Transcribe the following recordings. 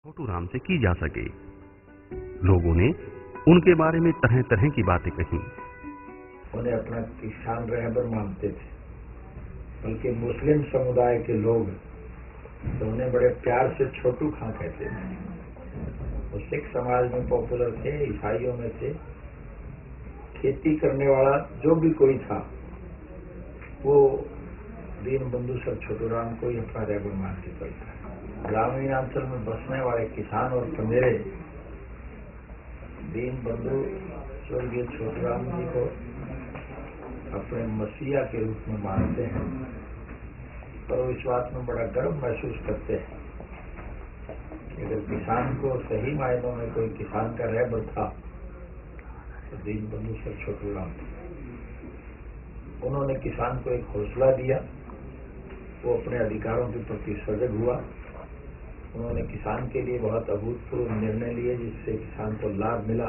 छोटू राम से की जा सके। लोगों ने उनके बारे में तरह तरह की बातें कही। उन्हें अपना किसान रहबर मानते थे, बल्कि मुस्लिम समुदाय के लोग तो उन्हें बड़े प्यार से छोटू खां कहते थे। वो सिख समाज में पॉपुलर थे, ईसाइयों में थे। खेती करने वाला जो भी कोई था वो दीन बंधु सर छोटू राम को ही अपना रहबर मान के चलता है। ग्रामीण अंचल में बसने वाले किसान और पंदेरे दीन बंधु स्वर्गीय छोटू राम जी को अपने मसीहा के रूप में मानते हैं और इस बात में बड़ा गर्व महसूस करते हैं कि अगर किसान को सही मायनों में कोई किसान का रहबर था तो दीन बंधु सर छोटू राम थे। उन्होंने किसान को एक हौसला दिया, वो अपने अधिकारों के प्रति सजग हुआ। उन्होंने किसान के लिए बहुत अभूतपूर्व निर्णय लिए जिससे किसान को लाभ मिला।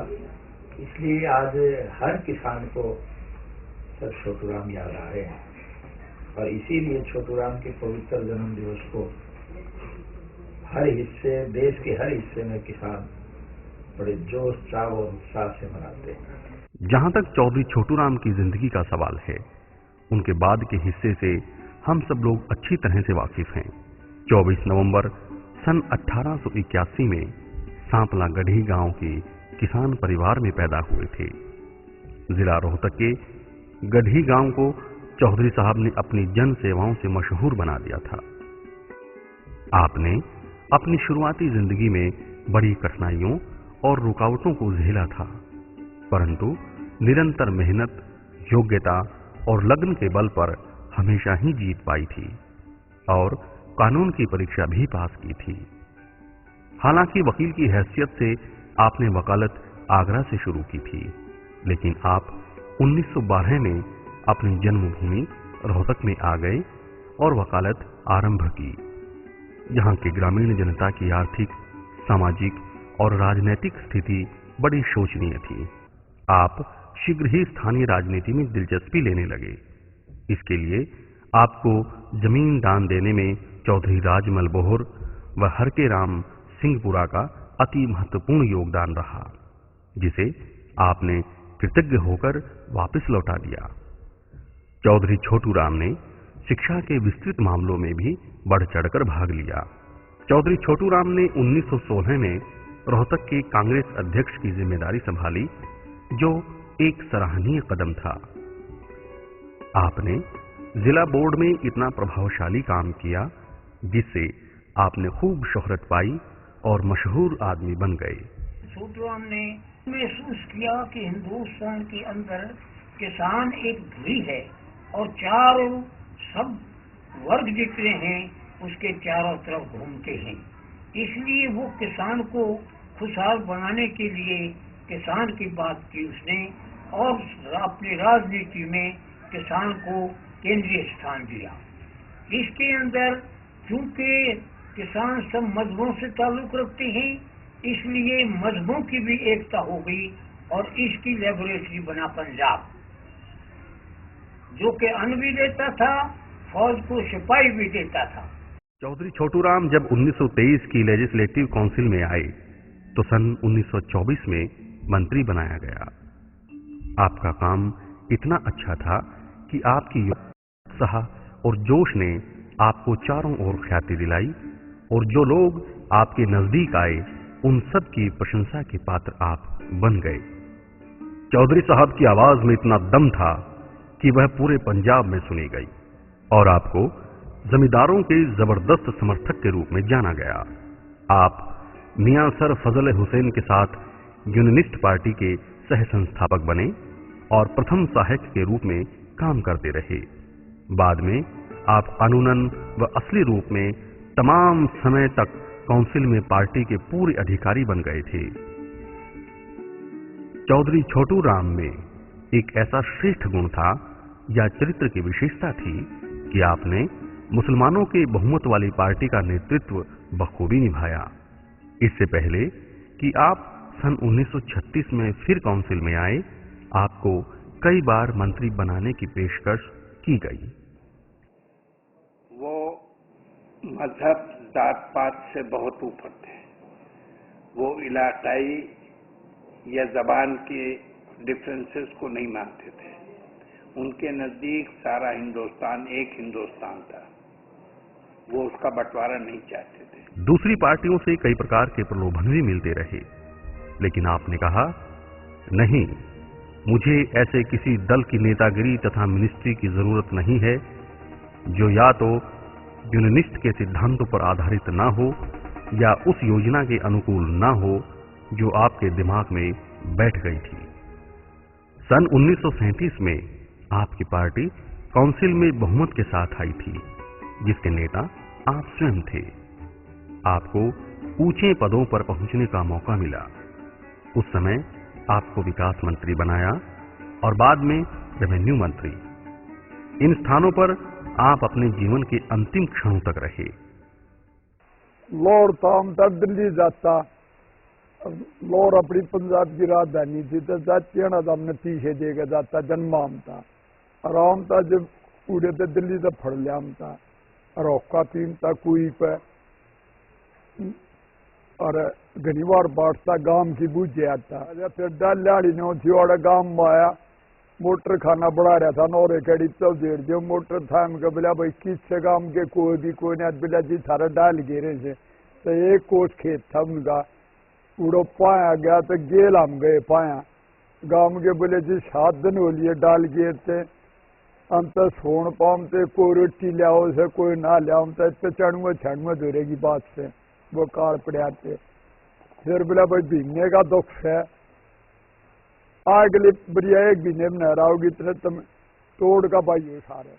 इसलिए आज हर किसान को सर छोटू राम याद आ रहे हैं और इसीलिए छोटू राम के पवित्र जन्म दिवस को हर हिस्से, देश के हर हिस्से में किसान बड़े जोश, चाव और उत्साह से मनाते हैं। जहां तक चौधरी छोटू राम की जिंदगी का सवाल है, उनके बाद के हिस्से से हम सब लोग अच्छी तरह से वाकिफ हैं। 24 नवंबर सन 1881 में सांपला गढ़ी गांव के किसान परिवार में पैदा हुए थे। जिला रोहतक के गढ़ी गांव को चौधरी साहब ने अपनी जन सेवाओं से मशहूर बना दिया था। आपने अपनी शुरुआती जिंदगी में बड़ी कठिनाइयों और रुकावटों को झेला था, परंतु निरंतर मेहनत, योग्यता और लगन के बल पर हमेशा ही जीत पाई थी और कानून की परीक्षा भी पास की थी। हालांकि वकील की हैसियत से आपने वकालत आगरा से शुरू की थी, लेकिन आप 1912 में अपनी जन्मभूमि रोहतक में आ गए और वकालत आरंभ की। जहां की ग्रामीण जनता की आर्थिक, सामाजिक और राजनीतिक स्थिति बड़ी शोचनीय थी। आप शीघ्र ही स्थानीय राजनीति में दिलचस्पी लेने लगे। इसके लिए आपको जमीन दान देने में चौधरी राजमल बोहर व हरके राम सिंहपुरा का अति महत्वपूर्ण योगदान रहा, जिसे आपने कृतज्ञ होकर वापस लौटा दिया। चौधरी छोटू राम ने शिक्षा के विस्तृत मामलों में भी बढ़ चढ़कर भाग लिया। चौधरी छोटू राम ने 1916 में रोहतक के कांग्रेस अध्यक्ष की जिम्मेदारी संभाली, जो एक सराहनीय कदम था। आपने जिला बोर्ड में इतना प्रभावशाली काम किया जिससे आपने खूब शोहरत पाई और मशहूर आदमी बन गए। छोटू राम ने महसूस किया कि हिंदुस्तान के अंदर किसान एक धुरी है और चारों सब वर्ग जितने हैं उसके चारों तरफ घूमते हैं। इसलिए वो किसान को खुशहाल बनाने के लिए किसान की बात की उसने और अपनी राजनीति में किसान को केंद्रीय स्थान दिया। इसके अंदर चूंकि किसान सब मजहबों से ताल्लुक रखते हैं, इसलिए मजहबों की भी एकता हो गई और इसकी लेबोरेटरी बना पंजाब, जो कि अन्न भी देता था, फौज को सिपाही भी देता था। चौधरी छोटू राम जब 1923 की लेजिस्लेटिव काउंसिल में आए तो सन 1924 में मंत्री बनाया गया। आपका काम इतना अच्छा था कि आपकी उत्साह और जोश ने आपको चारों ओर ख्याति दिलाई और जो लोग आपके नजदीक आए उन सब की प्रशंसा के पात्र आप बन गए। चौधरी साहब की आवाज में इतना दम था कि वह पूरे पंजाब में सुनी गई और आपको जमींदारों के जबरदस्त समर्थक के रूप में जाना गया। आप मियां सर फजल हुसैन के साथ यूनियनिस्ट पार्टी के सह संस्थापक बने और प्रथम सहायक के रूप में काम करते रहे। बाद में आप कानूनन व असली रूप में तमाम समय तक काउंसिल में पार्टी के पूरे अधिकारी बन गए थे। चौधरी छोटू राम में एक ऐसा श्रेष्ठ गुण था या चरित्र की विशेषता थी कि आपने मुसलमानों के बहुमत वाली पार्टी का नेतृत्व बखूबी निभाया। इससे पहले कि आप सन 1936 में फिर काउंसिल में आए, आपको कई बार मंत्री बनाने की पेशकश की गई। वो मजहब, जात पात से बहुत ऊपर थे। वो इलाकाई या जबान के डिफरेंसेस को नहीं मानते थे। उनके नजदीक सारा हिंदुस्तान एक हिंदुस्तान था, वो उसका बंटवारा नहीं चाहते थे। दूसरी पार्टियों से कई प्रकार के प्रलोभन भी मिलते रहे, लेकिन आपने कहा नहीं, मुझे ऐसे किसी दल की नेतागिरी तथा मिनिस्ट्री की जरूरत नहीं है जो या तो यूनियनिस्ट के सिद्धांतों पर आधारित ना हो या उस योजना के अनुकूल ना हो जो आपके दिमाग में बैठ गई थी। सन 1937 में आपकी पार्टी काउंसिल में बहुमत के साथ आई थी, जिसके नेता आप स्वयं थे। आपको ऊंचे पदों पर पहुंचने का मौका मिला। उस समय आपको विकास मंत्री बनाया और बाद में रेवेन्यू मंत्री। इन स्थानों पर आप अपने जीवन के अंतिम क्षणों तक रहे। लाहौर था, हम तक दिल्ली जाता। लाहौर अपनी पंजाब की राजधानी थी, तो जाती है ना, तो हमने पीछे देकर जाता। जन्माम था, आराम था, जब उड़े थे दिल्ली से फड़ लिया हम था। रोका पीन था कुई पे, और घनी बार बांटता गांव की बूझे आता। फिर डाल लाड़ी ने थी और गांव में आया, मोटर खाना बढ़ा रहा था। नौरे कड़ी तो देर जो मोटर था, हमको बोला भाई किससे गांव के कोई भी कोई नहीं, बोला जी थारा डाल गिरे से। तो एक कोस खेत था उनका, उड़ो पाया गया तो गेल हम गए पाया। गांव के बोले जी 7 दिन हो लिए डाल गिर थे, हम तो सोन पामते, कोई रोटी लियाओ से कोई ना लियाओ, तो इतने चढ़ुआ छड़ुआ धोरे की बात से वो कार पड़े थे। फिर बोला भाई भीगने का दुख है, अगले बढ़िया 1 महीने में नहराओगी इतने तुम तोड़ का भाई हो सारे।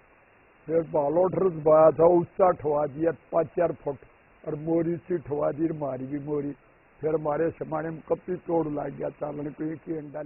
फिर बालोटर बाया था, ऊंचा ठवा दिया 5-4 फुट, और मोरी सी ठवा दी, मारी भी मोरी। फिर हमारे समाने में कपी तोड़ लग गया, चालन को एक ही अंडा